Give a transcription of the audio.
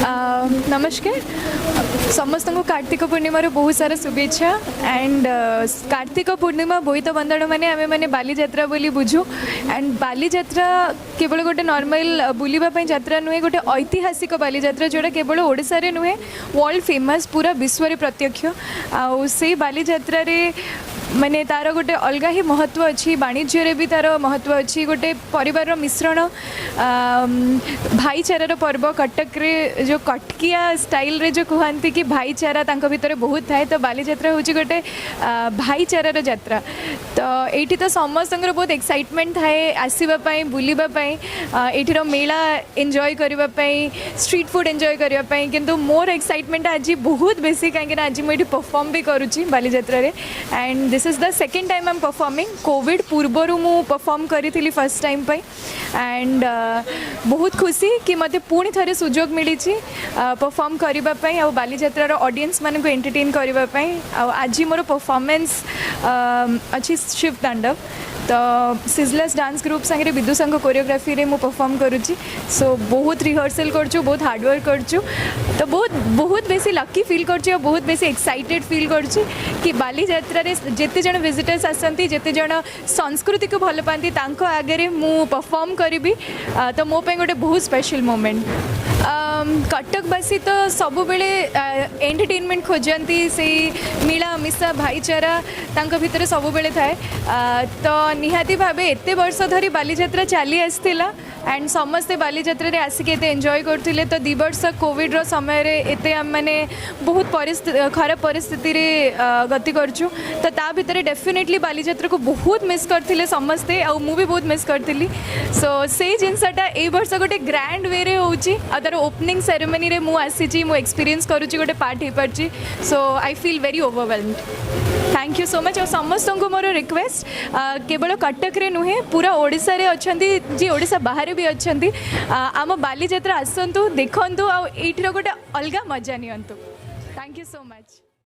नमस्कार समस्त को कार्तिक पूर्णिमार बहुत सारा शुभेच्छा एंड कार्तिक पूर्णिमा बोईत बंदण मैंने आम मैंने बालीजात्रा बोली बुझू एंड बालीजात्रा केवल गोटे नॉर्मल बुलवाई यात्रा नुहे गोटे ऐतिहासिक बालीजात्रा जोड़ा केवल ओडिशा रे नुहे वर्ल्ड फेमस पूरा विश्व रे प्रत्यक्ष आउ से बालीजात्रा रे माने तार गोटे अलग ही महत्व अच्छी वाणिज्य रे भी तार महत्व अच्छी गोटे परिवार मिश्रण भाईचारार पर्व कटक रे जो कटकिया स्टाइल रे जो कहते कि भाईचारा तांको भितर बहुत थाए तो बालीजात्रा हूँ गोटे भाईचारार यात्रा तो ये तो समस्त बहुत एक्साइटमेंट थाए आसवाई बुलवाई ये मेला एंजॉय करने स्ट्रीट फूड एंजॉय करने किंतु मोर एक्साइटमेंट आज बहुत बेसी कहीं आज मुझे परफॉर्म भी करुँची बालीजात्रा रे and this is the second time I am performing Covid पूर्वर मु परफॉर्म करी फर्स्ट टाइम पे एंड बहुत खुशी कि मत पुणी थे सुजोग मिली परफॉर्म करने आ बालीजात्रार ऑडियंस मान एंटरटेन करने आज मोर परफॉर्मेंस अच्छी शिव तांडव तो सिजलेस डांस ग्रुप सांगे विदु संघ कोरियोग्राफी रे मु परफॉर्म करुच्ची सो बहुत रिहर्सल करचु बहुत हार्डवर्क करचु तो बहुत बेसी लकी फील करची और बहुत बेसी एक्साइटेड फील करची कि बालीजात्रा रे जेते जण विजिटर्स आसंती जेते जण संस्कृति को भल पाती तांको आगे मु परफॉर्म करी तो मो पे गोटे बहुत स्पेशल मोमेंट कटकवासी तो सब बेले एंटरटेनमेंट खोजती से मिला मिशा भाईचारा तांको भितर सब बेले थाए तो निहाती भावे एते वर्ष धरी बालीजात्रा चली आसला एंड समस्ते बालीजात्रा रे आसिक एते एंजॉय करथिले तो 2 वर्ष कोविड रो समय रे एते हम माने बहुत खराब परिस्थिति रे गति करछु तो ता भितर डेफिनेटली बालीजात्रा को बहुत मिस करथिले समस्ते आ मु भी बहुत मिस करथिली सो से जिनसटा ए वर्ष गोटे ग्रैंड वे रे होउची आ तार ओपनिंग सेरेमनी रे मु आसीची मु एक्सपीरियंस करूची गोटे पार्ट हे परची so I feel very overwhelmed thank you so much और समस्त को मोर रिक्वेस्ट केवल कटक रे नुहे पूरा ओडिशा रे अछंती जी ओडिशा बाहर भी अछंती आम बालीजात्रा आसंतु देखंतु आ एठिर गोटे अलगा मजा नियंतु थैंक यू सो मच।